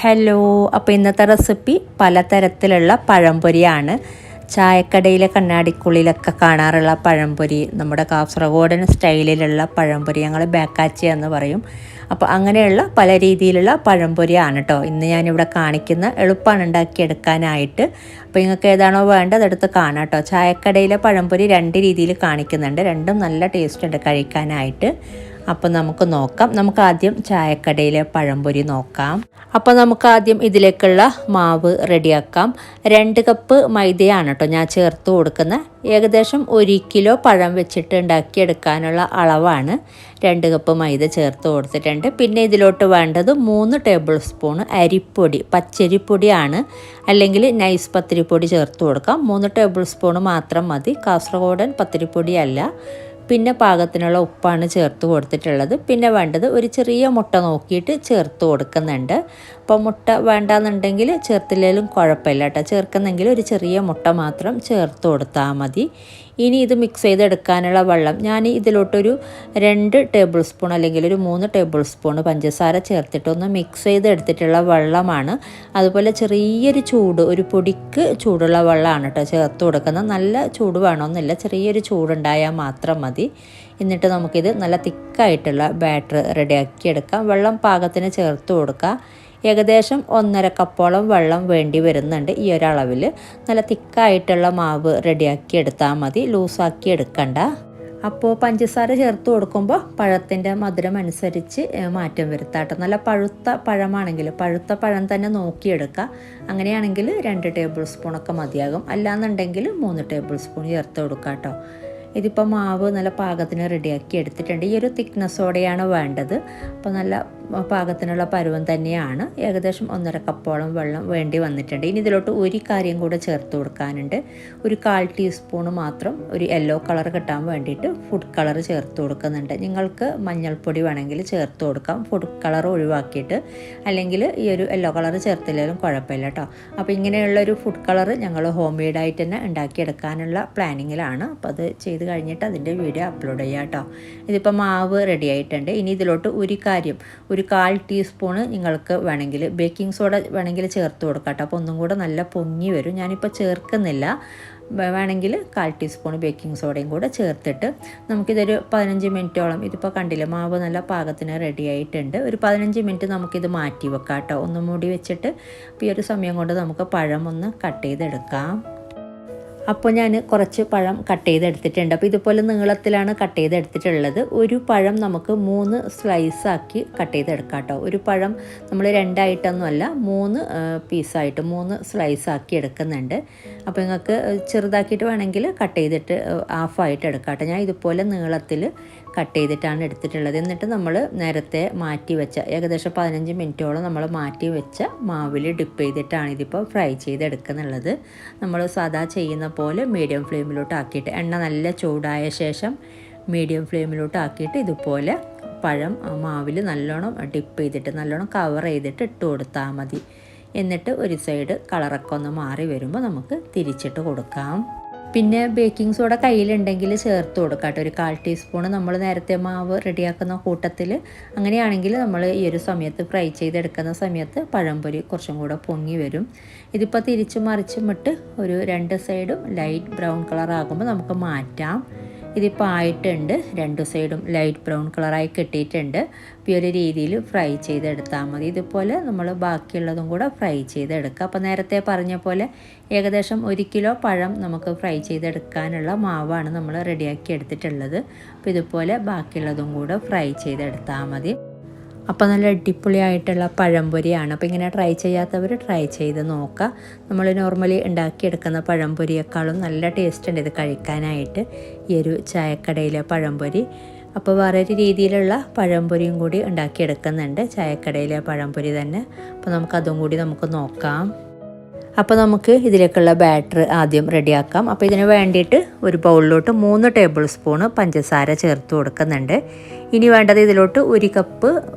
Hello, അപ്പോൾ ഇന്നത്തെ recipe പലതരത്തിലുള്ള പഴംപൊരിയാണ്. ചായക്കടയിലെ കണ്ണാടിക്കുള്ളിലൊക്കെ കാണാറുള്ള പഴംപൊരി, നമ്മുടെ കാസർഗോഡൻ സ്റ്റൈലിലുള്ള പഴംപൊരി, ഞങ്ങൾ ബേക്കാച്ചി എന്ന് പറയും. അപ്പോൾ അങ്ങനെയുള്ള പല രീതിയിലുള്ള പഴംപൊരിയാണ് കേട്ടോ ഇന്ന് ഞാനിവിടെ കാണിക്കുന്ന. എളുപ്പമാണ് ഉണ്ടാക്കിയെടുക്കാനായിട്ട്. അപ്പോൾ നിങ്ങൾക്ക് ഏതാണോ വേണ്ടത് അതെടുത്ത് കാണാം കേട്ടോ. ചായക്കടയിലെ പഴംപൊരി രണ്ട് രീതിയിൽ കാണിക്കുന്നുണ്ട്, രണ്ടും നല്ല ടേസ്റ്റ് ഉണ്ട് കഴിക്കാനായിട്ട്. അപ്പോൾ നമുക്ക് നോക്കാം. നമുക്ക് ആദ്യം ചായക്കടയിലെ പഴംപൊരി നോക്കാം. അപ്പോൾ നമുക്ക് ആദ്യം ഇതിലേക്കുള്ള മാവ് റെഡിയാക്കാം. 2 കപ്പ് മൈദയാണ് കേട്ടോ ഞാൻ ചേർത്ത് കൊടുക്കുന്നത്. ഏകദേശം 1 കിലോ പഴം വെച്ചിട്ട് ഉണ്ടാക്കിയെടുക്കാനുള്ള അളവാണ്. 2 കപ്പ് മൈദ ചേർത്ത് കൊടുത്തിട്ടുണ്ട്. പിന്നെ ഇതിലോട്ട് വേണ്ടത് 3 ടേബിൾ സ്പൂൺ അരിപ്പൊടി, പച്ചരിപ്പൊടിയാണ്, അല്ലെങ്കിൽ നൈസ് പത്തിരിപ്പൊടി ചേർത്ത് കൊടുക്കാം. 3 ടേബിൾ സ്പൂൺ മാത്രം മതി, കാസർഗോഡൻ പത്തിരിപ്പൊടിയല്ല. പിന്നെ പാകത്തിനുള്ള ഉപ്പാണ് ചേർത്ത് കൊടുത്തിട്ടുള്ളത്. പിന്നെ വേണ്ടത് ഒരു ചെറിയ മുട്ട നോക്കിയിട്ട് ചേർത്ത് കൊടുക്കുന്നുണ്ട്. അപ്പോൾ മുട്ട വേണ്ടാന്നുണ്ടെങ്കിൽ ചേർത്തില്ലെങ്കിലും കുഴപ്പമില്ല കേട്ടോ. ചേർക്കുന്നെങ്കിൽ ഒരു ചെറിയ മുട്ട മാത്രം ചേർത്ത് കൊടുത്താൽ മതി. ഇനി ഇത് മിക്സ് ചെയ്തെടുക്കാനുള്ള വെള്ളം ഞാൻ ഇതിലോട്ടൊരു 2 ടേബിൾ സ്പൂൺ അല്ലെങ്കിൽ ഒരു 3 ടേബിൾ സ്പൂൺ പഞ്ചസാര ചേർത്തിട്ടൊന്ന് മിക്സ് ചെയ്തെടുത്തിട്ടുള്ള വെള്ളമാണ്. അതുപോലെ ചെറിയൊരു ചൂട്, ഒരു പൊടിക്ക് ചൂടുള്ള വെള്ളമാണ് കേട്ടോ ചേർത്ത് കൊടുക്കുന്നത്. നല്ല ചൂട് വേണമെന്നില്ല, ചെറിയൊരു ചൂടുണ്ടായാൽ മാത്രം മതി. എന്നിട്ട് നമുക്കിത് നല്ല തിക്കായിട്ടുള്ള ബാറ്റർ റെഡിയാക്കി എടുക്കാം. വെള്ളം പാകത്തിന് ചേർത്ത് കൊടുക്കുക. ഏകദേശം 1.5 കപ്പോളം വെള്ളം വേണ്ടി വരുന്നുണ്ട്. ഈ ഒരളവിൽ നല്ല തിക്കായിട്ടുള്ള മാവ് റെഡിയാക്കി എടുത്താൽ മതി, ലൂസാക്കി എടുക്കണ്ട. അപ്പോൾ പഞ്ചസാര ചേർത്ത് കൊടുക്കുമ്പോൾ പഴത്തിൻ്റെ മധുരം അനുസരിച്ച് മാറ്റം വരുത്താട്ടോ. നല്ല പഴുത്ത പഴമാണെങ്കിൽ പഴുത്ത പഴം തന്നെ നോക്കിയെടുക്കുക. അങ്ങനെയാണെങ്കിൽ 2 ടേബിൾ സ്പൂണൊക്കെ മതിയാകും. അല്ലാന്നുണ്ടെങ്കിൽ 3 ടേബിൾ സ്പൂൺ ചേർത്ത് കൊടുക്കുക കേട്ടോ. ഇതിപ്പോൾ മാവ് നല്ല പാകത്തിന് റെഡിയാക്കി എടുത്തിട്ടുണ്ട്. ഈ ഒരു തിക്നെസ്സോടെയാണ് വേണ്ടത്. അപ്പോൾ നല്ല പാകത്തിനുള്ള പരുവം തന്നെയാണ്. ഏകദേശം 1.5 കപ്പോളം വെള്ളം വേണ്ടി വന്നിട്ടുണ്ട്. ഇനി ഇതിലോട്ട് ഒരു കാര്യം കൂടെ ചേർത്ത് കൊടുക്കാനുണ്ട്. ഒരു 1/4 ടീസ്പൂൺ മാത്രം ഒരു യെല്ലോ കളർ കിട്ടാൻ വേണ്ടിയിട്ട് ഫുഡ് കളർ ചേർത്ത് കൊടുക്കുന്നുണ്ട്. നിങ്ങൾക്ക് മഞ്ഞൾപ്പൊടി വേണമെങ്കിൽ ചേർത്ത് കൊടുക്കാം, ഫുഡ് കളർ ഒഴിവാക്കിയിട്ട്. അല്ലെങ്കിൽ ഈ ഒരു യെല്ലോ കളർ ചേർത്തില്ലെങ്കിലും കുഴപ്പമില്ല കേട്ടോ. അപ്പോൾ ഇങ്ങനെയുള്ളൊരു ഫുഡ് കളർ ഞങ്ങൾ ഹോം മെയ്ഡായിട്ട് തന്നെ ഉണ്ടാക്കിയെടുക്കാനുള്ള പ്ലാനിങ്ങിലാണ്. അപ്പോൾ അത് ചെയ്ത് കഴിഞ്ഞിട്ട് അതിൻ്റെ വീഡിയോ അപ്ലോഡ് ചെയ്യാം കേട്ടോ. ഇതിപ്പോൾ മാവ് റെഡി ആയിട്ടുണ്ട്. ഇനി ഇതിലോട്ട് ഒരു കാര്യം, ഒരു 1/4 ടീസ്പൂണ് നിങ്ങൾക്ക് വേണമെങ്കിൽ ബേക്കിംഗ് സോഡ വേണമെങ്കിൽ ചേർത്ത് കൊടുക്കാം കേട്ടോ. അപ്പോൾ ഒന്നും കൂടെ നല്ല പൊങ്ങി വരും. ഞാനിപ്പോൾ ചേർക്കുന്നില്ല. വേണമെങ്കിൽ 1/4 ടീസ്പൂൺ ബേക്കിംഗ് സോഡയും കൂടെ ചേർത്തിട്ട് നമുക്കിതൊരു 15 മിനിറ്റോളം, ഇതിപ്പോൾ കണ്ടില്ല മാവ് നല്ല പാകത്തിന് റെഡി ആയിട്ടുണ്ട്. ഒരു 15 മിനിറ്റ് നമുക്കിത് മാറ്റി വെക്കാം കേട്ടോ. ഒന്നും മൂടി വെച്ചിട്ട്. അപ്പോൾ ഈ ഒരു സമയം കൊണ്ട് നമുക്ക് പഴം ഒന്ന് കട്ട് ചെയ്തെടുക്കാം. അപ്പോൾ ഞാൻ കുറച്ച് പഴം കട്ട് ചെയ്തെടുത്തിട്ടുണ്ട്. അപ്പോൾ ഇതുപോലെ നീളത്തിലാണ് കട്ട് ചെയ്തെടുത്തിട്ടുള്ളത്. ഒരു പഴം നമുക്ക് 3 സ്ലൈസാക്കി കട്ട് ചെയ്തെടുക്കാം കേട്ടോ. ഒരു പഴം നമ്മൾ 2 ആയിട്ടൊന്നുമല്ല, 3 പീസായിട്ട് 3 സ്ലൈസാക്കി എടുക്കുന്നുണ്ട്. അപ്പോൾ നിങ്ങൾക്ക് ചെറുതാക്കിയിട്ട് വേണമെങ്കിൽ കട്ട് ചെയ്തിട്ട് ഹാഫായിട്ട് എടുക്കാം കേട്ടോ. ഞാൻ ഇതുപോലെ നീളത്തിൽ കട്ട് ചെയ്തിട്ടാണ് എടുത്തിട്ടുള്ളത്. എന്നിട്ട് നമ്മൾ നേരത്തെ മാറ്റി വെച്ച ഏകദേശം 15 മിനിറ്റോളം നമ്മൾ മാറ്റി വെച്ച മാവിൽ ഡിപ്പ് ചെയ്തിട്ടാണ് ഇതിപ്പോൾ ഫ്രൈ ചെയ്തെടുക്കുന്നുള്ളത്. നമ്മൾ സാധാ ചെയ്യുന്ന പോലെ മീഡിയം ഫ്ലെയിമിലോട്ട് ആക്കിയിട്ട്, എണ്ണ നല്ല ചൂടായ ശേഷം മീഡിയം ഫ്ലെയിമിലോട്ട് ആക്കിയിട്ട് ഇതുപോലെ പഴം മാവിൽ നല്ലോണം ഡിപ്പ് ചെയ്തിട്ട് നല്ലോണം കവർ ചെയ്തിട്ട് ഇട്ട് കൊടുത്താൽ മതി. എന്നിട്ട് ഒരു സൈഡ് കളറൊക്കെ ഒന്ന് മാറി വരുമ്പോൾ നമുക്ക് തിരിച്ചിട്ട് കൊടുക്കാം. പിന്നെ ബേക്കിംഗ് സോഡ കയ്യിലുണ്ടെങ്കിൽ ചേർത്ത് കൊടുക്കാം കേട്ടോ. ഒരു 1/4 ടീസ്പൂൺ നമ്മൾ നേരത്തെ മാവ് റെഡിയാക്കുന്ന കൂട്ടത്തിൽ. അങ്ങനെയാണെങ്കിൽ നമ്മൾ ഈ ഒരു സമയത്ത് ഫ്രൈ ചെയ്തെടുക്കുന്ന സമയത്ത് പഴംപൊരി കുറച്ചും കൂടെ പൊങ്ങി വരും. ഇതിപ്പോൾ തിരിച്ച് മറിച്ചും ഇട്ട് ഒരു 2 സൈഡും ലൈറ്റ് ബ്രൗൺ കളർ ആകുമ്പോൾ നമുക്ക് മാറ്റാം. ഇതിപ്പോൾ ആയിട്ടുണ്ട്. 2 സൈഡും ലൈറ്റ് ബ്രൗൺ കളറായി കിട്ടിയിട്ടുണ്ട്. ഈ ഒരു രീതിയിൽ ഫ്രൈ ചെയ്തെടുത്താൽ മതി. ഇതുപോലെ നമ്മൾ ബാക്കിയുള്ളതും കൂടെ ഫ്രൈ ചെയ്തെടുക്കുക. അപ്പോൾ നേരത്തെ പറഞ്ഞ പോലെ ഏകദേശം 1 കിലോ പഴം നമുക്ക് ഫ്രൈ ചെയ്തെടുക്കാനുള്ള മാവാണ് നമ്മൾ റെഡിയാക്കി എടുത്തിട്ടുള്ളത്. അപ്പോൾ ഇതുപോലെ ബാക്കിയുള്ളതും കൂടെ ഫ്രൈ ചെയ്തെടുത്താൽ മതി. അപ്പോൾ നല്ല അടിപൊളിയായിട്ടുള്ള പഴംപൊരിയാണ്. അപ്പോൾ ഇങ്ങനെ ട്രൈ ചെയ്യാത്തവർ ട്രൈ ചെയ്ത് നോക്കുക. നമ്മൾ നോർമലി ഉണ്ടാക്കിയെടുക്കുന്ന പഴംപൊരിയേക്കാളും നല്ല ടേസ്റ്റ് ഉണ്ട് ഇത് കഴിക്കാനായിട്ട്, ഈ ഒരു ചായക്കടയിലെ പഴംപൊരി. അപ്പോൾ വേറൊരു രീതിയിലുള്ള പഴംപൊരിയും കൂടി ഉണ്ടാക്കിയെടുക്കുന്നുണ്ട്, ചായക്കടയിലെ പഴംപൊരി തന്നെ. അപ്പോൾ നമുക്കതും കൂടി നമുക്ക് നോക്കാം. അപ്പോൾ നമുക്ക് ഇതിലേക്കുള്ള ബാറ്റർ ആദ്യം റെഡിയാക്കാം. അപ്പോൾ ഇതിന് വേണ്ടിയിട്ട് ഒരു ബൗളിലോട്ട് 3 ടേബിൾ സ്പൂണ് പഞ്ചസാര ചേർത്ത് കൊടുക്കുന്നുണ്ട്. ഇനി വേണ്ടത് ഇതിലോട്ട് 1 കപ്പ്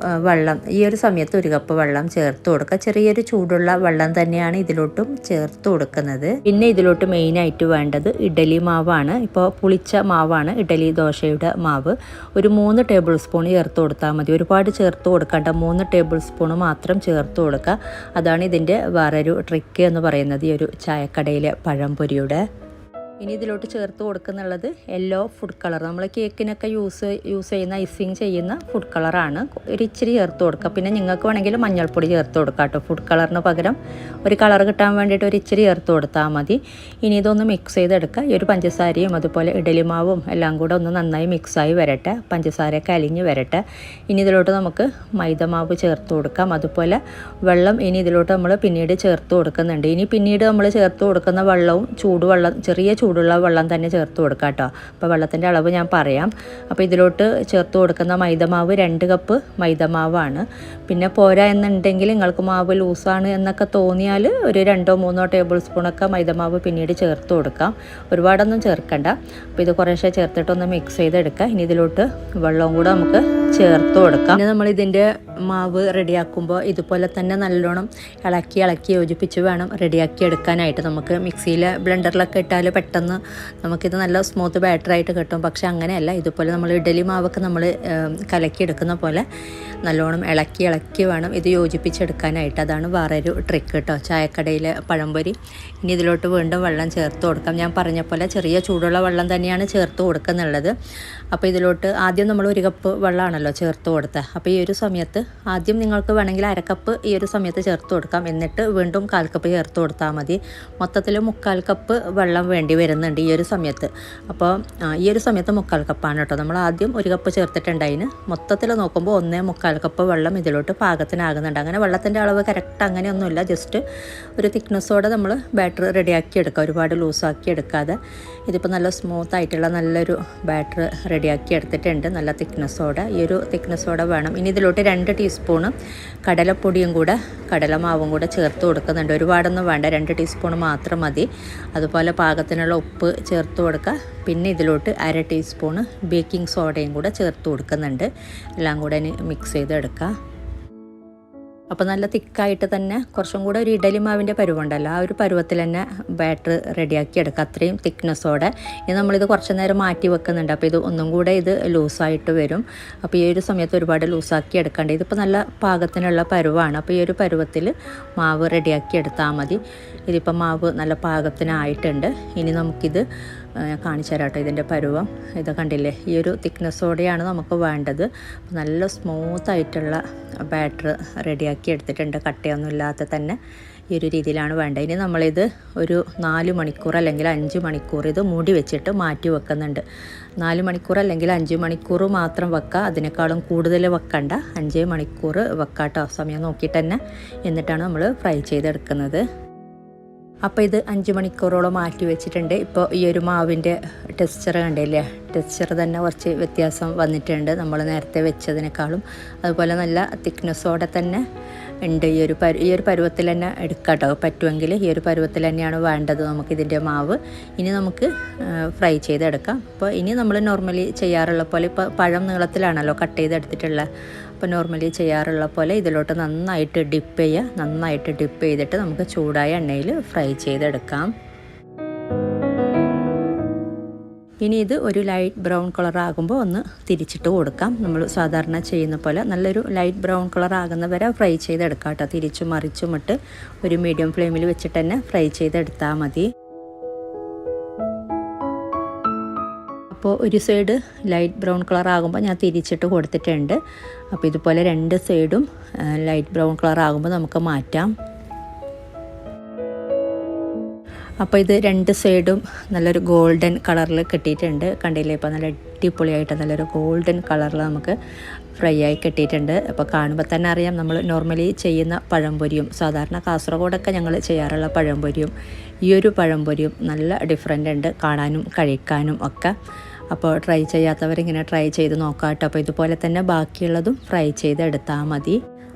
വെള്ളം, ഈ ഒരു സമയത്ത് 1 കപ്പ് വെള്ളം ചേർത്ത് കൊടുക്കുക. ചെറിയൊരു ചൂടുള്ള വെള്ളം തന്നെയാണ് ഇതിലോട്ടും ചേർത്ത് കൊടുക്കുന്നത്. പിന്നെ ഇതിലോട്ട് മെയിനായിട്ട് വേണ്ടത് ഇഡലി മാവാണ്. ഇപ്പോൾ പുളിച്ച മാവാണ്, ഇഡലി ദോശയുടെ മാവ്. ഒരു 3 ടേബിൾ സ്പൂൺ ചേർത്ത് കൊടുത്താൽ മതി. ഒരുപാട് ചേർത്ത് കൊടുക്കേണ്ട, 3 ടേബിൾ സ്പൂൺ മാത്രം ചേർത്ത് കൊടുക്കുക. അതാണ് ഇതിൻ്റെ വേറൊരു ട്രിക്ക് എന്ന് പറയുന്നത്, ഈ ഒരു ചായക്കടയിലെ പഴംപൊരിയുടെ. ഇനി ഇതിലോട്ട് ചേർത്ത് കൊടുക്കുന്നുള്ളത് യെല്ലോ ഫുഡ് കളർ. നമ്മൾ കേക്കിനൊക്കെ യൂസ് ചെയ്യുന്ന ഐസിങ് ചെയ്യുന്ന ഫുഡ് കളറാണ്. ഒരു ഇച്ചിരി ചേർത്ത് കൊടുക്കുക. പിന്നെ നിങ്ങൾക്ക് വേണമെങ്കിൽ മഞ്ഞൾപ്പൊടി ചേർത്ത് കൊടുക്കുക കേട്ടോ. ഫുഡ് കളറിന് പകരം ഒരു കളർ കിട്ടാൻ വേണ്ടിയിട്ട് ഒരു ഇച്ചിരി ചേർത്ത് കൊടുത്താൽ മതി. ഇനി ഇതൊന്ന് മിക്സ് ചെയ്തെടുക്കുക. ഈ ഒരു പഞ്ചസാരയും അതുപോലെ ഇഡലി മാവും എല്ലാം കൂടെ ഒന്ന് നന്നായി മിക്സായി വരട്ടെ, പഞ്ചസാരയൊക്കെ അലിഞ്ഞ് വരട്ടെ. ഇനി ഇതിലോട്ട് നമുക്ക് മൈദമാവ് ചേർത്ത് കൊടുക്കാം. അതുപോലെ വെള്ളം ഇനി ഇതിലോട്ട് നമ്മൾ പിന്നീട് ചേർത്ത് കൊടുക്കുന്നുണ്ട്. ഇനി പിന്നീട് നമ്മൾ ചേർത്ത് കൊടുക്കുന്ന വെള്ളവും ചൂടുവെള്ളം, ചെറിയ ചൂടുള്ള വെള്ളം തന്നെ ചേർത്ത് കൊടുക്കുക കേട്ടോ. അപ്പോൾ വെള്ളത്തിൻ്റെ അളവ് ഞാൻ പറയാം. അപ്പോൾ ഇതിലോട്ട് ചേർത്ത് കൊടുക്കുന്ന മൈദമാവ് 2 കപ്പ് മൈദമാവാണ്. പിന്നെ പോരാ എന്നുണ്ടെങ്കിൽ നിങ്ങൾക്ക് മാവ് ലൂസാണ് എന്നൊക്കെ തോന്നിയാൽ ഒരു 2-3 ടേബിൾ സ്പൂണൊക്കെ മൈദമാവ് പിന്നീട് ചേർത്ത് കൊടുക്കാം. ഒരുപാടൊന്നും ചേർക്കണ്ട. അപ്പോൾ ഇത് കുറേശ്ശെ ചേർത്തിട്ടൊന്ന് മിക്സ് ചെയ്തെടുക്കുക. ഇനി ഇതിലോട്ട് വെള്ളവും കൂടെ നമുക്ക് ചേർത്ത് കൊടുക്കാം. പിന്നെ നമ്മളിതിൻ്റെ മാവ് റെഡിയാക്കുമ്പോൾ ഇതുപോലെ തന്നെ നല്ലോണം ഇളക്കി യോജിപ്പിച്ച് വേണം റെഡിയാക്കി എടുക്കാനായിട്ട്. നമുക്ക് മിക്സിയിലെ ബ്ലെൻഡറിലൊക്കെ ഇട്ടാൽ പെട്ടെന്ന് നമുക്കിത് നല്ല സ്മൂത്ത് ബാറ്ററായിട്ട് കിട്ടും. പക്ഷെ അങ്ങനെയല്ല, ഇതുപോലെ നമ്മൾ ഇഡലി മാവൊക്കെ നമ്മൾ കലക്കിയെടുക്കുന്ന പോലെ നല്ലോണം ഇളക്കി വേണം ഇത് യോജിപ്പിച്ചെടുക്കാനായിട്ട്. അതാണ് വേറൊരു ട്രിക്ക് കേട്ടോ, ചായക്കടയിലെ പഴംപൊരി. ഇനി ഇതിലോട്ട് വീണ്ടും വെള്ളം ചേർത്ത് കൊടുക്കാം. ഞാൻ പറഞ്ഞ പോലെ ചെറിയ ചൂടുള്ള വെള്ളം തന്നെയാണ് ചേർത്ത് കൊടുക്കുന്നുള്ളത്. അപ്പോൾ ഇതിലോട്ട് ആദ്യം നമ്മൾ 1 കപ്പ് വെള്ളമാണല്ലോ ചേർത്ത് കൊടുത്തത്. അപ്പോൾ ഈ ഒരു സമയത്ത് ആദ്യം നിങ്ങൾക്ക് വേണമെങ്കിൽ 1/2 കപ്പ് ഈ ഒരു സമയത്ത് ചേർത്ത് കൊടുക്കാം. എന്നിട്ട് വീണ്ടും 1/4 കപ്പ് ചേർത്ത് കൊടുത്താൽ മതി. മൊത്തത്തിൽ 3/4 കപ്പ് വെള്ളം വേണ്ടി വരുന്നുണ്ട് ഈ ഒരു സമയത്ത്. അപ്പോൾ ഈ ഒരു സമയത്ത് 3/4 കപ്പാണ് കേട്ടോ. നമ്മൾ ആദ്യം 1 കപ്പ് ചേർത്തിട്ടുണ്ടായിന്. മൊത്തത്തിൽ നോക്കുമ്പോൾ 1/4 കപ്പ് വെള്ളം ഇതിലോട്ട് പാകത്തിനാകുന്നുണ്ട്. അങ്ങനെ വെള്ളത്തിൻ്റെ അളവ് കറക്റ്റ് അങ്ങനെയൊന്നുമില്ല. ജസ്റ്റ് ഒരു തിക്നെസ്സോടെ നമ്മൾ ബാറ്റർ റെഡിയാക്കി എടുക്കുക, ഒരുപാട് ലൂസാക്കി എടുക്കാതെ. ഇതിപ്പോൾ നല്ല സ്മൂത്ത് ആയിട്ടുള്ള നല്ലൊരു ബാറ്റർ റെഡിയാക്കി എടുത്തിട്ടുണ്ട്, നല്ല തിക്നെസ്സോടെ. ഈ ഒരു തിക്നെസ്സോടെ വേണം. ഇനി ഇതിലോട്ട് 2 ടീസ്പൂണ് കടലപ്പൊടിയും കൂടെ, കടലമാവും കൂടെ ചേർത്ത് കൊടുക്കുന്നുണ്ട്. ഒരുപാടൊന്നും വേണ്ട, 2 ടീസ്പൂൺ മാത്രം മതി. അതുപോലെ പാകത്തിനുള്ള ഉപ്പ് ചേർത്ത് കൊടുക്കുക. പിന്നെ ഇതിലോട്ട് 1/2 ടീസ്പൂണ് ബേക്കിംഗ് സോഡയും കൂടെ ചേർത്ത് കൊടുക്കുന്നുണ്ട്. എല്ലാം കൂടെ മിക്സ് ചെയ്തെടുക്കുക. അപ്പോൾ നല്ല തിക്കായിട്ട് തന്നെ, കുറച്ചും കൂടെ ഒരു ഇഡലി മാവിൻ്റെ പരുവുണ്ടല്ലോ, ആ ഒരു പരുവത്തിൽ തന്നെ ബാറ്റർ റെഡിയാക്കി എടുക്കുക, അത്രയും തിക്നെസ്സോടെ. ഇനി നമ്മളിത് കുറച്ച് നേരം മാറ്റി വെക്കുന്നുണ്ട്. അപ്പോൾ ഇത് ഒന്നും കൂടെ ഇത് ലൂസായിട്ട് വരും. അപ്പോൾ ഈ ഒരു സമയത്ത് ഒരുപാട് ലൂസാക്കി എടുക്കേണ്ടത്. ഇതിപ്പോൾ നല്ല പാകത്തിനുള്ള പരുവാണ്. അപ്പോൾ ഈ ഒരു പരുവത്തിൽ മാവ് റെഡിയാക്കി എടുത്താൽ മതി. ഇതിപ്പോൾ മാവ് നല്ല പാകത്തിനായിട്ടുണ്ട്. ഇനി നമുക്കിത് കാണിച്ചു തരാം കേട്ടോ ഇതിൻ്റെ പരുവം. ഇത് കണ്ടില്ലേ, ഈ ഒരു തിക്നെസ്സോടെയാണ് നമുക്ക് വേണ്ടത്. നല്ല സ്മൂത്തായിട്ടുള്ള ബാറ്റർ റെഡിയാക്കി എടുത്തിട്ടുണ്ട്, കട്ടയൊന്നും ഇല്ലാത്ത തന്നെ ഈ ഒരു രീതിയിലാണ് വേണ്ടത്. ഇനി നമ്മളിത് ഒരു 4 മണിക്കൂർ അല്ലെങ്കിൽ 5 മണിക്കൂർ ഇത് മൂടി വെച്ചിട്ട് മാറ്റി വെക്കുന്നുണ്ട്. 4 മണിക്കൂർ അല്ലെങ്കിൽ 5 മണിക്കൂർ മാത്രം വെക്കുക, അതിനേക്കാളും കൂടുതൽ വെക്കണ്ട. 5 മണിക്കൂർ വെക്കാം കേട്ടോ, സമയം നോക്കിയിട്ട് തന്നെ. എന്നിട്ടാണ് നമ്മൾ ഫ്രൈ ചെയ്തെടുക്കുന്നത്. അപ്പോൾ ഇത് 5 മണിക്കൂറോളം മാറ്റി വെച്ചിട്ടുണ്ട്. ഇപ്പോൾ ഈ ഒരു മാവിൻ്റെ ടെക്സ്ചർ കണ്ടില്ലേ, ടെക്സ്ചർ തന്നെ കുറച്ച് വ്യത്യാസം വന്നിട്ടുണ്ട് നമ്മൾ നേരത്തെ വെച്ചതിനേക്കാളും. അതുപോലെ നല്ല തിക്നെസ്സോടെ തന്നെ ഉണ്ട്. ഈ ഒരു പരുവത്തിൽ തന്നെ എടുക്കാം കേട്ടോ, പറ്റുമെങ്കിൽ ഈ ഒരു പരുവത്തിൽ തന്നെയാണ് വേണ്ടത് നമുക്കിതിൻ്റെ മാവ്. ഇനി നമുക്ക് ഫ്രൈ ചെയ്തെടുക്കാം. അപ്പോൾ ഇനി നമ്മൾ നോർമലി ചെയ്യാറുള്ള പോലെ, ഇപ്പോൾ പഴം നീളത്തിലാണല്ലോ കട്ട് ചെയ്തെടുത്തിട്ടുള്ളത്. അപ്പോൾ നോർമലി ചെയ്യാറുള്ള പോലെ ഇതിലോട്ട് നന്നായിട്ട് ഡിപ്പ് ചെയ്യുക. നന്നായിട്ട് ഡിപ്പ് ചെയ്തിട്ട് നമുക്ക് ചൂടായ എണ്ണയിൽ ഫ്രൈ ചെയ്തെടുക്കാം. ഇനി ഇത് ഒരു ലൈറ്റ് ബ്രൗൺ കളർ ആകുമ്പോൾ ഒന്ന് തിരിച്ചിട്ട് കൊടുക്കാം. നമ്മൾ സാധാരണ ചെയ്യുന്ന പോലെ നല്ലൊരു ലൈറ്റ് ബ്രൗൺ കളർ ആകുന്നവരെ ഫ്രൈ ചെയ്തെടുക്കാം കേട്ടോ. തിരിച്ചും മറിച്ചും ഇട്ട് ഒരു മീഡിയം ഫ്ലെയിമിൽ വെച്ചിട്ട് തന്നെ ഫ്രൈ ചെയ്തെടുത്താൽ മതി. അപ്പോൾ ഒരു സൈഡ് ലൈറ്റ് ബ്രൗൺ കളർ ആകുമ്പോൾ ഞാൻ തിരിച്ചിട്ട് കൊടുത്തിട്ടുണ്ട്. അപ്പോൾ ഇതുപോലെ 2 സൈഡും ലൈറ്റ് ബ്രൗൺ കളർ ആകുമ്പോൾ നമുക്ക് മാറ്റാം. അപ്പോൾ ഇത് 2 സൈഡും നല്ലൊരു ഗോൾഡൻ കളറിൽ കിട്ടിയിട്ടുണ്ട്. കണ്ടില്ലേ, ഇപ്പോൾ നല്ല അടിപൊളിയായിട്ട് നല്ലൊരു ഗോൾഡൻ കളറിൽ നമുക്ക് ഫ്രൈ ആയി കിട്ടിയിട്ടുണ്ട്. അപ്പോൾ കാണുമ്പോൾ തന്നെ അറിയാം, നമ്മൾ നോർമലി ചെയ്യുന്ന പഴംപൊരിയും സാധാരണ കാസർഗോഡൊക്കെ ഞങ്ങൾ ചെയ്യാറുള്ള പഴംപൊരിയും ഈ ഒരു പഴംപൊരിയും നല്ല ഡിഫറൻ്റ് ഉണ്ട് കാണാനും കഴിക്കാനും ഒക്കെ. അപ്പോൾ ട്രൈ ചെയ്യാത്തവരിങ്ങനെ ട്രൈ ചെയ്ത് നോക്കാം കേട്ടോ. അപ്പോൾ ഇതുപോലെ തന്നെ ബാക്കിയുള്ളതും ഫ്രൈ ചെയ്തെടുത്താൽ മതി.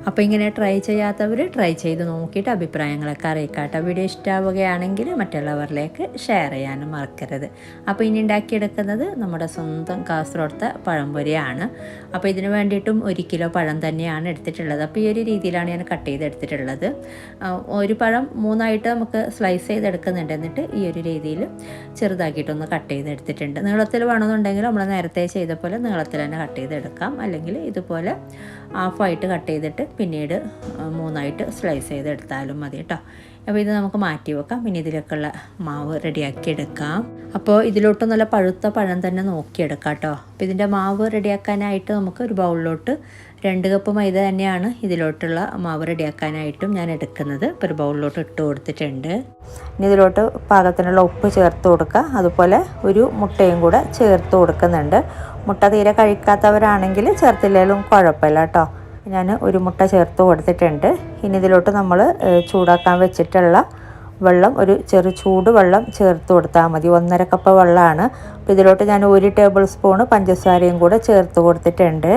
അപ്പോൾ ഇങ്ങനെ ട്രൈ ചെയ്യാത്തവർ ട്രൈ ചെയ്ത് നോക്കിയിട്ട് അഭിപ്രായങ്ങളൊക്കെ അറിയിക്കാട്ടോ. വീഡിയോ ഇഷ്ടമാവുകയാണെങ്കിൽ മറ്റുള്ളവരിലേക്ക് ഷെയർ ചെയ്യാനും മറക്കരുത്. അപ്പോൾ ഇനി ഉണ്ടാക്കിയെടുക്കുന്നത് നമ്മുടെ സ്വന്തം കാസർഗോഡത്തെ പഴംപൊരിയാണ്. അപ്പോൾ ഇതിന് വേണ്ടിയിട്ടും 1 കിലോ പഴം തന്നെയാണ് എടുത്തിട്ടുള്ളത്. അപ്പോൾ ഈ ഒരു രീതിയിലാണ് ഞാൻ കട്ട് ചെയ്തെടുത്തിട്ടുള്ളത്. ഒരു പഴം 3ആയിട്ട് നമുക്ക് സ്ലൈസ് ചെയ്തെടുക്കുന്നുണ്ട്. എന്നിട്ട് ഈ ഒരു രീതിയിൽ ചെറുതാക്കിയിട്ടൊന്ന് കട്ട് ചെയ്തെടുത്തിട്ടുണ്ട്. നീളത്തിൽ വേണമെന്നുണ്ടെങ്കിൽ നമ്മൾ നേരത്തെ ചെയ്ത പോലെ നീളത്തിൽ തന്നെ കട്ട് ചെയ്തെടുക്കാം. അല്ലെങ്കിൽ ഇതുപോലെ ഹാഫായിട്ട് കട്ട് ചെയ്തിട്ട് പിന്നീട് 3ആയിട്ട് സ്ലൈസ് ചെയ്തെടുത്താലും മതി കേട്ടോ. അപ്പോൾ ഇത് നമുക്ക് മാറ്റി വെക്കാം. പിന്നെ ഇതിലേക്കുള്ള മാവ് റെഡിയാക്കി എടുക്കാം. അപ്പോൾ ഇതിലോട്ട് നല്ല പഴുത്ത പഴം തന്നെ നോക്കിയെടുക്കാം കേട്ടോ. അപ്പോൾ ഇതിൻ്റെ മാവ് റെഡിയാക്കാനായിട്ട് നമുക്ക് ഒരു ബൗളിലോട്ട് 2 കപ്പ് മൈദ തന്നെയാണ് ഇതിലോട്ടുള്ള മാവ് റെഡിയാക്കാനായിട്ടും ഞാൻ എടുക്കുന്നത്. ഇപ്പോൾ ഒരു ബൗളിലോട്ട് ഇട്ട് കൊടുത്തിട്ടുണ്ട്. ഇനി ഇതിലോട്ട് പാകത്തിനുള്ള ഉപ്പ് ചേർത്ത് കൊടുക്കുക. അതുപോലെ ഒരു മുട്ടയും കൂടെ ചേർത്ത് കൊടുക്കുന്നുണ്ട്. മുട്ട തീരെ കഴിക്കാത്തവരാണെങ്കിൽ ചേർത്തില്ലെങ്കിലും കുഴപ്പമില്ല കേട്ടോ. ഞാൻ ഒരു മുട്ട ചേർത്ത് കൊടുത്തിട്ടുണ്ട്. ഇനി ഇതിലോട്ട് നമ്മൾ ചൂടാക്കാൻ വെച്ചിട്ടുള്ള വെള്ളം, ഒരു ചൂട് വെള്ളം ചേർത്ത് കൊടുത്താൽ മതി. 1.5 കപ്പ് വെള്ളമാണ്. അപ്പോൾ ഇതിലോട്ട് ഞാൻ 1 ടേബിൾ സ്പൂണ് പഞ്ചസാരയും കൂടെ ചേർത്ത് കൊടുത്തിട്ടുണ്ട്.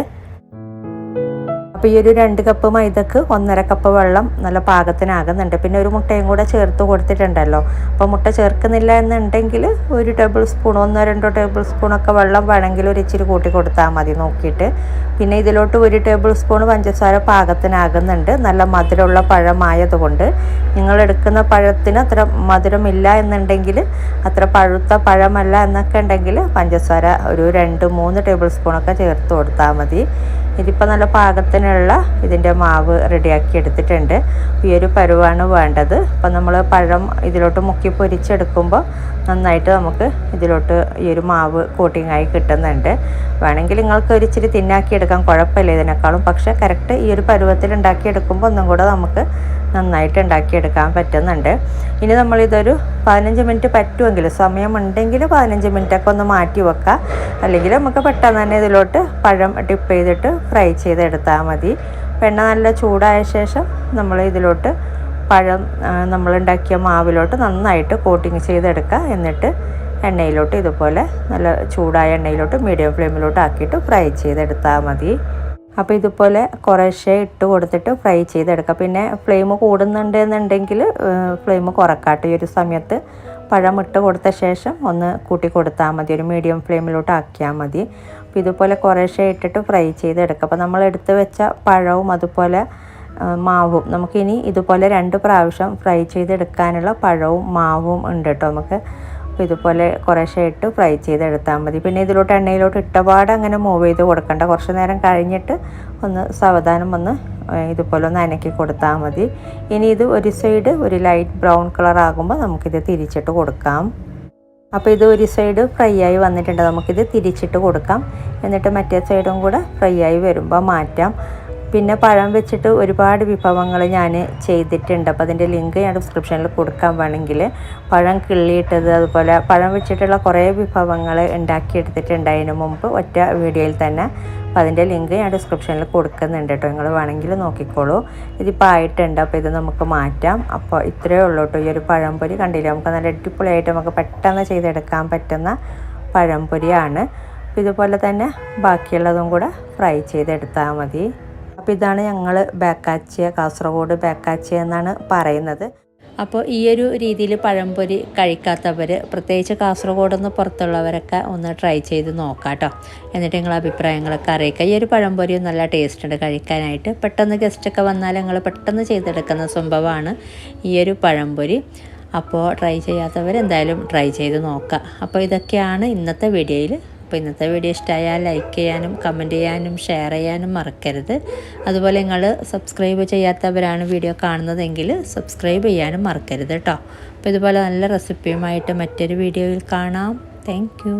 അപ്പോൾ ഈ ഒരു 2 കപ്പ് മൈദക്ക് 1.5 കപ്പ് വെള്ളം നല്ല പാകത്തിനാകുന്നുണ്ട്. പിന്നെ ഒരു മുട്ടയും കൂടെ ചേർത്ത് കൊടുത്തിട്ടുണ്ടല്ലോ. അപ്പോൾ മുട്ട ചേർക്കുന്നില്ല എന്നുണ്ടെങ്കിൽ 1 ടേബിൾ സ്പൂൺ 1-2 ടേബിൾ സ്പൂണൊക്കെ വെള്ളം വേണമെങ്കിൽ ഒരു ഇച്ചിരി കൂട്ടി കൊടുത്താൽ മതി നോക്കിയിട്ട്. പിന്നെ ഇതിലോട്ട് 1 ടേബിൾ സ്പൂൺ പഞ്ചസാര പാകത്തിനാകുന്നുണ്ട്. നല്ല മധുരമുള്ള പഴമായതുകൊണ്ട് നിങ്ങൾ എടുക്കുന്ന പഴത്തിന് അത്ര മധുരമില്ല എന്നുണ്ടെങ്കിൽ, അത്ര പഴുത്ത പഴമല്ല എന്നൊക്കെ ഉണ്ടെങ്കിൽ പഞ്ചസാര ഒരു 2-3 ടേബിൾ സ്പൂണൊക്കെ ചേർത്ത് കൊടുത്താൽ മതി. ഇതിപ്പോൾ നല്ല പാകത്തിനുള്ള ഇതിൻ്റെ മാവ് റെഡിയാക്കി എടുത്തിട്ടുണ്ട്. ഈ ഒരു പരുവാണ് വേണ്ടത്. അപ്പോൾ നമ്മൾ പഴം ഇതിലോട്ട് മുക്കി പൊരിച്ചെടുക്കുമ്പോൾ നന്നായിട്ട് നമുക്ക് ഇതിലോട്ട് ഈ ഒരു മാവ് കോട്ടിങ്ങായി കിട്ടുന്നുണ്ട്. വേണമെങ്കിൽ നിങ്ങൾക്ക് ഒരു ഇച്ചിരി തിന്നാക്കി എടുക്കാം, കുഴപ്പമില്ല ഇതിനേക്കാളും. പക്ഷേ കറക്റ്റ് ഈ ഒരു പരുവത്തിൽ ഉണ്ടാക്കിയെടുക്കുമ്പോൾ ഒന്നും കൂടെ നമുക്ക് നന്നായിട്ട് ഉണ്ടാക്കിയെടുക്കാൻ പറ്റുന്നുണ്ട്. ഇനി നമ്മളിതൊരു 15 മിനിറ്റ് പറ്റുമെങ്കിൽ, സമയമുണ്ടെങ്കിൽ 15 മിനിറ്റൊക്കെ ഒന്ന് മാറ്റി വെക്കാം. അല്ലെങ്കിൽ നമുക്ക് പെട്ടെന്ന് തന്നെ ഇതിലോട്ട് പഴം ഡിപ്പ് ചെയ്തിട്ട് ഫ്രൈ ചെയ്തെടുത്താൽ മതി. എണ്ണ നല്ല ചൂടായ ശേഷം നമ്മൾ ഇതിലോട്ട് പഴം നമ്മളുണ്ടാക്കിയ മാവിലോട്ട് നന്നായിട്ട് കോട്ടിങ് ചെയ്തെടുക്കുക. എന്നിട്ട് എണ്ണയിലോട്ട് ഇതുപോലെ നല്ല ചൂടായ എണ്ണയിലോട്ട് മീഡിയം ഫ്ലെയിമിലോട്ട് ആക്കിയിട്ട് ഫ്രൈ ചെയ്തെടുത്താൽ മതി. അപ്പോൾ ഇതുപോലെ കുറേശ്ശെ ഇട്ട് കൊടുത്തിട്ട് ഫ്രൈ ചെയ്തെടുക്കുക. പിന്നെ ഫ്ലെയിം കൂടുന്നുണ്ട് എന്നുണ്ടെങ്കിൽ ഫ്ലെയിം കുറക്കാട്ടെ. ഈ ഒരു സമയത്ത് പഴം ഇട്ട് കൊടുത്ത ശേഷം ഒന്ന് കൂട്ടി കൊടുത്താൽ മതി. ഒരു മീഡിയം ഫ്ലെയിമിലോട്ട് ആക്കിയാൽ മതി. അപ്പോൾ ഇതുപോലെ കുറേശ്ശെ ഇട്ടിട്ട് ഫ്രൈ ചെയ്തെടുക്കുക. അപ്പോൾ നമ്മൾ എടുത്ത് വെച്ച പഴവും അതുപോലെ മാവും നമുക്കിനി ഇതുപോലെ 2 പ്രാവശ്യം ഫ്രൈ ചെയ്തെടുക്കാനുള്ള പഴവും മാവും ഉണ്ട് കേട്ടോ നമുക്ക്. അപ്പോൾ ഇതുപോലെ കുറേശ്ശെ ഇട്ട് ഫ്രൈ ചെയ്തെടുത്താൽ മതി. പിന്നെ ഇതിലോട്ട് എണ്ണയിലോട്ട് ഇട്ടപാട് അങ്ങനെ മൂവ് ചെയ്ത് കൊടുക്കണ്ട. കുറച്ച് നേരം കഴിഞ്ഞിട്ട് ഒന്ന് സാവധാനം ഒന്ന് ഇതുപോലെ ഒന്ന് അനക്കി കൊടുത്താൽ മതി. ഇനി ഇത് ഒരു സൈഡ് ഒരു ലൈറ്റ് ബ്രൗൺ കളർ ആകുമ്പോൾ നമുക്കിത് തിരിച്ചിട്ട് കൊടുക്കാം. അപ്പോൾ ഇത് ഒരു സൈഡ് ഫ്രൈ ആയി വന്നിട്ടുണ്ട്. നമുക്കിത് തിരിച്ചിട്ട് കൊടുക്കാം. എന്നിട്ട് മറ്റേ സൈഡും കൂടെ ഫ്രൈ ആയി വരുമ്പോൾ മാറ്റാം. പിന്നെ പഴം വെച്ചിട്ട് ഒരുപാട് വിഭവങ്ങൾ ഞാൻ ചെയ്തിട്ടുണ്ട്. അപ്പോൾ അതിൻ്റെ ലിങ്ക് ഞാൻ ഡിസ്ക്രിപ്ഷനിൽ കൊടുക്കാൻ വേണമെങ്കിൽ, പഴം കിള്ളിയിട്ടത് അതുപോലെ പഴം വെച്ചിട്ടുള്ള കുറേ വിഭവങ്ങൾ ഉണ്ടാക്കിയെടുത്തിട്ടുണ്ട് അതിന് മുമ്പ് ഒറ്റ വീഡിയോയിൽ തന്നെ. അപ്പോൾ അതിൻ്റെ ലിങ്ക് ഞാൻ ഡിസ്ക്രിപ്ഷനിൽ കൊടുക്കുന്നുണ്ട് കേട്ടോ. നിങ്ങൾ വേണമെങ്കിൽ നോക്കിക്കോളൂ. ഇതിപ്പോൾ ആയിട്ടുണ്ട്. അപ്പോൾ ഇത് നമുക്ക് മാറ്റാം. അപ്പോൾ ഇത്രയേ ഉള്ളൂ കേട്ടോ. ഈ ഒരു പഴംപൊരി കണ്ടില്ലേ, നമുക്ക് നല്ല അടിപൊളിയായിട്ട് നമുക്ക് പെട്ടെന്ന് ചെയ്തെടുക്കാൻ പറ്റുന്ന പഴംപൊരിയാണ്. അപ്പോൾ ഇതുപോലെ തന്നെ ബാക്കിയുള്ളതും കൂടെ ഫ്രൈ ചെയ്തെടുത്താൽ മതി. അപ്പോൾ ഇതാണ് ഞങ്ങൾ ബേക്കാച്ചിയ, കാസർഗോഡ് ബേക്കാച്ചിയ എന്നാണ് പറയുന്നത്. അപ്പോൾ ഈ ഒരു രീതിയിൽ പഴംപൊരി കഴിക്കാത്തവർ, പ്രത്യേകിച്ച് കാസർഗോഡ് നിന്ന് പുറത്തുള്ളവരൊക്കെ ഒന്ന് ട്രൈ ചെയ്ത് നോക്കാം കേട്ടോ. എന്നിട്ട് നിങ്ങളുടെ അഭിപ്രായങ്ങളൊക്കെ അറിയിക്കുക. ഈ ഒരു പഴംപൊരി നല്ല ടേസ്റ്റ് ഉണ്ട് കഴിക്കാനായിട്ട്. പെട്ടെന്ന് ഗസ്റ്റൊക്കെ വന്നാൽ ഞങ്ങൾ പെട്ടെന്ന് ചെയ്തെടുക്കുന്ന സംഭവമാണ് ഈ ഒരു പഴംപൊരി. അപ്പോൾ ട്രൈ ചെയ്യാത്തവർ എന്തായാലും ട്രൈ ചെയ്ത് നോക്കുക. അപ്പോൾ ഇതൊക്കെയാണ് ഇന്നത്തെ വീഡിയോയിൽ. അപ്പോൾ ഇന്നത്തെ വീഡിയോ ഇഷ്ടമായാൽ ലൈക്ക് ചെയ്യാനും കമൻറ്റ് ചെയ്യാനും ഷെയർ ചെയ്യാനും മറക്കരുത്. അതുപോലെ നിങ്ങൾ സബ്സ്ക്രൈബ് ചെയ്യാത്തവരാണ് വീഡിയോ കാണുന്നതെങ്കിൽ സബ്സ്ക്രൈബ് ചെയ്യാനും മറക്കരുത് കേട്ടോ. അപ്പോൾ ഇതുപോലെ നല്ല റെസിപ്പിയുമായിട്ട് മറ്റൊരു വീഡിയോയിൽ കാണാം. Thank you.